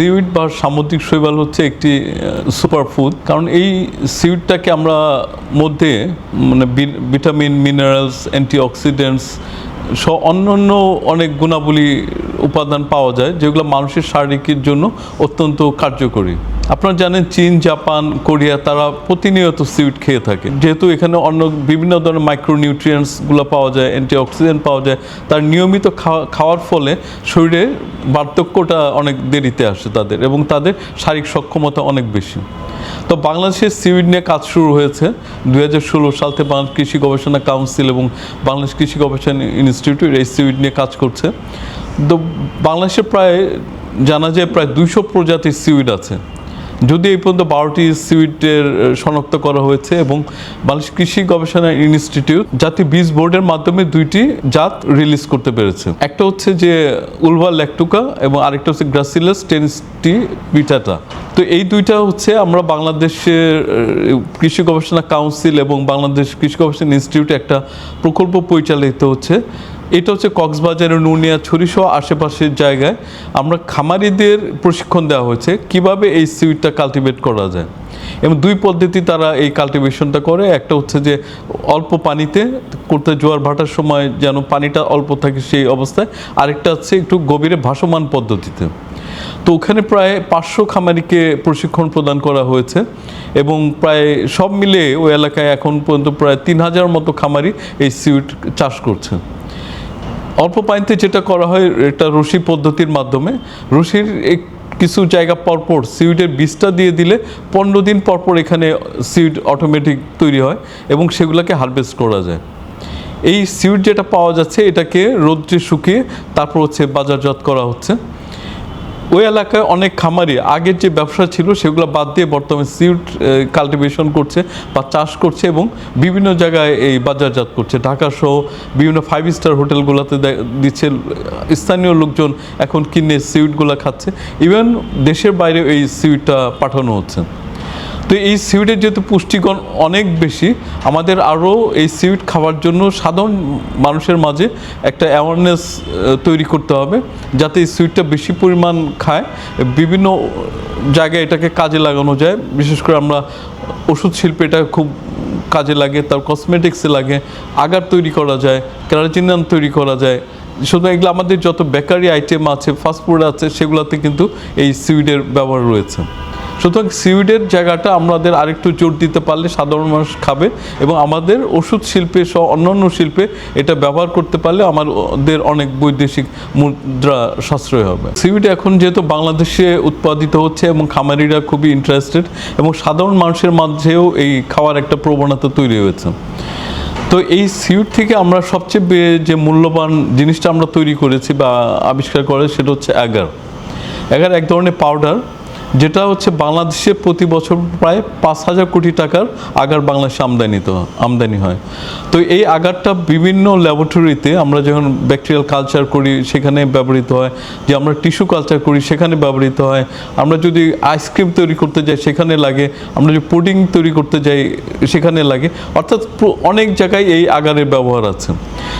Seaweed বা সামুদ্রিক শৈবাল হচ্ছে একটি সুপারফুড, কারণ এই সিউইডটাকে আমরা মধ্যে মানে ভিটামিন, মিনারেলস, অ্যান্টিঅক্সিডেন্টস সহ অন্যান্য অনেক গুণাবলী উপাদান পাওয়া যায়, যেগুলো মানুষের শারীরিকের জন্য অত্যন্ত কার্যকরী। আপনারা জানেন চীন, জাপান, কোরিয়া তারা প্রতিনিয়ত সিউইড খেয়ে থাকে, যেহেতু এখানে অন্য বিভিন্ন ধরনের মাইক্রোনিউট্রিয়েন্টসগুলো পাওয়া যায়, অ্যান্টিঅক্সিডেন্ট পাওয়া যায়। তার নিয়মিত খাওয়ার ফলে শরীরে বার্ধক্যটা অনেক দেরিতে আসে তাদের, এবং তাদের শারীরিক সক্ষমতা অনেক বেশি। তো বাংলাদেশের সিউইড নিয়ে কাজ শুরু হয়েছে 2016 সাল থেকে। বাংলাদেশ কৃষি গবেষণা কাউন্সিল এবং বাংলাদেশ কৃষি গবেষণা ইনস্টিটিউট এই সিউইড নিয়ে কাজ করছে। তো বাংলাদেশে প্রায় জানা যায় প্রায় 200 প্রজাতির সিউইড আছে, যদি এই পর্যন্ত 12টি সিউইডের শনাক্ত করা হয়েছে। এবং বাংলাদেশ কৃষি গবেষণা ইনস্টিটিউট জাতীয় বীজ বোর্ডের মাধ্যমে 2টি জাত রিলিজ করতে পেরেছে। একটা হচ্ছে যে উলভা ল্যাকটুকা এবং আরেকটা হচ্ছে গ্রাসিলাস টেনিস্টিভিটাটা। তো এই দুইটা হচ্ছে আমরা বাংলাদেশের কৃষি গবেষণা কাউন্সিল এবং বাংলাদেশ কৃষি গবেষণা ইনস্টিটিউটে একটা প্রকল্প পরিচালিত হচ্ছে। এটা হচ্ছে কক্সবাজারের নুনিয়াছড়ি সহ আশেপাশের জায়গায় আমরা খামারিদের প্রশিক্ষণ দেওয়া হয়েছে কিভাবে এই সিউইডটা কাল্টিভেট করা যায়, এবং 2 পদ্ধতি তারা এই কাল্টিভেশনটা করে। একটা হচ্ছে যে অল্প পানিতে করতে, জোয়ার ভাটার সময় যেন পানিটা অল্প থাকে সেই অবস্থায়। আরেকটা হচ্ছে একটু গভীরে ভাসমান পদ্ধতিতে। তো ওখানে প্রায় 500 খামারিকে প্রশিক্ষণ প্রদান করা হয়েছে, এবং প্রায় সব মিলে ওই এলাকায় এখন পর্যন্ত প্রায় 3000 মতো খামারি এই সিউইড চাষ করছে। অল্প পানিতে যেটা করা হয় এটা রশি পদ্ধতির মাধ্যমে, রশির কিছু জায়গা পরপর সিউইডের বীজটা দিয়ে দিলে 15 দিন পরপর এখানে সিউইড অটোমেটিক তৈরি হয় এবং সেগুলোকে হারভেস্ট করা যায়। এই সিউইড যেটা পাওয়া যাচ্ছে এটাকে রোদ্রে শুকিয়ে তারপর হচ্ছে বাজারজাত করা হচ্ছে। ওই এলাকায় অনেক খামারি আগের যে ব্যবসা ছিল সেগুলো বাদ দিয়ে বর্তমানে সিউইড কাল্টিভেশন করছে বা চাষ করছে, এবং বিভিন্ন জায়গায় এই বাজারজাত করছে। ঢাকা সহ বিভিন্ন 5 স্টার হোটেলগুলোতে দিচ্ছে, স্থানীয় লোকজন এখন কিনে সিউইডগুলো খাচ্ছে। ইভেন দেশের বাইরে এই সিউইডটা পাঠানো হচ্ছে। তো এই সিউইডের যেহেতু পুষ্টিগুণ অনেক বেশি, আমাদের আরও এই সিউইড খাওয়ার জন্য সাধারণ মানুষের মাঝে একটা অ্যাওয়ারনেস তৈরি করতে হবে, যাতে এই সিউইডটা বেশি পরিমাণ খায়। বিভিন্ন জায়গায় এটাকে কাজে লাগানো যায়, বিশেষ করে আমরা ওষুধ শিল্পে এটা খুব কাজে লাগে, তার কসমেটিক্সে লাগে, আগার তৈরি করা যায়, ক্যারাটিনান তৈরি করা যায়। শুধু এগুলো আমাদের যত বেকারি আইটেম আছে, ফাস্টফুড আছে, সেগুলোতে কিন্তু এই সিউইডের ব্যবহার রয়েছে। সুতরাং সিউইডের জায়গাটা আমাদের আরেকটু জোর দিতে পারলে সাধারণ মানুষ খাবে, এবং আমাদের ওষুধ শিল্পে সহ অন্যান্য শিল্পে এটা ব্যবহার করতে পারলে আমাদের অনেক বৈদেশিক মুদ্রা সাশ্রয় হবে। সিউইড এখন যেহেতু বাংলাদেশে উৎপাদিত হচ্ছে এবং খামারিরা খুবই ইন্টারেস্টেড, এবং সাধারণ মানুষের মাঝেও এই খাওয়ার একটা প্রবণতা তৈরি হয়েছে। তো এই সিউইড থেকে আমরা সবচেয়ে যে মূল্যবান জিনিসটা আমরা তৈরি করেছি বা আবিষ্কার করে সেটা হচ্ছে অ্যাগার। অ্যাগার এক ধরনের পাউডার, যেটা হচ্ছে বাংলাদেশে প্রতি বছর প্রায় 5000 কোটি টাকার আগার বাংলাদেশে আমদানি হয়। তো এই আগারটা বিভিন্ন ল্যাবরেটরিতে আমরা যখন ব্যাকটেরিয়াল কালচার করি সেখানে ব্যবহৃত হয়, যে আমরা টিস্যু কালচার করি সেখানে ব্যবহৃত হয়, আমরা যদি আইসক্রিম তৈরি করতে যাই সেখানে লাগে, আমরা যদি পুডিং তৈরি করতে যাই সেখানে লাগে, অর্থাৎ অনেক জায়গায় এই আগারের ব্যবহার আছে।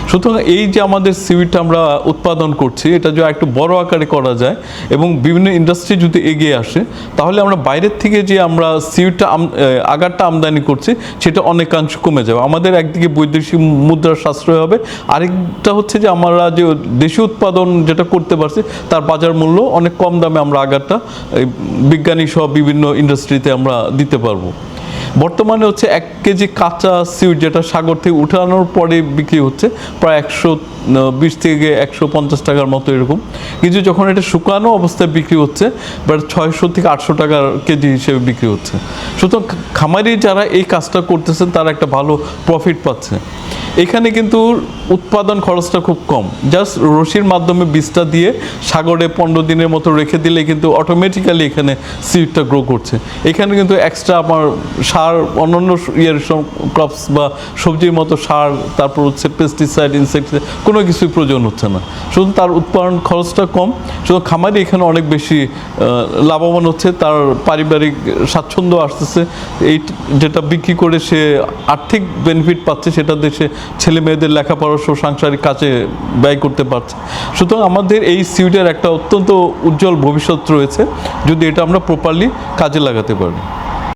সুতরাং এই যে আমাদের সিউইডটা আমরা উৎপাদন করছি, এটা যদি একটু বড় আকারে করা যায় এবং বিভিন্ন ইন্ডাস্ট্রি যদি এগিয়ে আসে, তাহলে আমরা বাইরের থেকে যে আমরা সিউইডটা আগারটা আমদানি করছি সেটা অনেকাংশ কমে যাবে। আমাদের একদিকে বৈদেশিক মুদ্রার সাশ্রয় হবে, আরেকটা হচ্ছে যে আমরা যে দেশীয় উৎপাদন যেটা করতে পারছি তার বাজার মূল্য অনেক কম দামে আমরা আগারটা বিজ্ঞানী সহ বিভিন্ন ইন্ডাস্ট্রিতে আমরা দিতে পারবো। বর্তমানে হচ্ছে 1 কেজি কাঁচা সিউইড যেটা সাগর থেকে উঠানোর পরে বিক্রি হচ্ছে প্রায় 120 থেকে 150 টাকার মতো এরকম, কিন্তু যখন এটা শুকানো অবস্থায় বিক্রি হচ্ছে বাট 600 থেকে 800 টাকার কেজি হিসেবে বিক্রি হচ্ছে। সুতরাং খামারি যারা এই কাজটা করতেছেন তারা একটা ভালো প্রফিট পাচ্ছে। এখানে কিন্তু উৎপাদন খরচটা খুব কম, জাস্ট রশির মাধ্যমে বীজটা দিয়ে সাগরে 15 দিনের মতো রেখে দিলে কিন্তু অটোমেটিক্যালি এখানে সিউইডটা গ্রো করছে। এখানে কিন্তু এক্সট্রা আমার সার সার অন্যান্য ইয়ের ক্রপস বা সবজির মতো সার, তারপর হচ্ছে পেস্টিসাইড, ইনসেক্টিসাইড কোনো কিছুই প্রয়োজন হচ্ছে না। শুধু তার উৎপাদন খরচটা কম, শুধু খামারি এখানে অনেক বেশি লাভবান হচ্ছে, তার পারিবারিক স্বাচ্ছন্দ্য আসতেছে, এই যেটা বিক্রি করে সে আর্থিক বেনিফিট পাচ্ছে, সেটা দেশে ছেলে মেয়েদের লেখাপড়া সহ সাংসারিক কাজে ব্যয় করতে পারছে। সুতরাং আমাদের এই সিউডের একটা অত্যন্ত উজ্জ্বল ভবিষ্যৎ রয়েছে যদি এটা আমরা প্রপারলি কাজে লাগাতে পারি।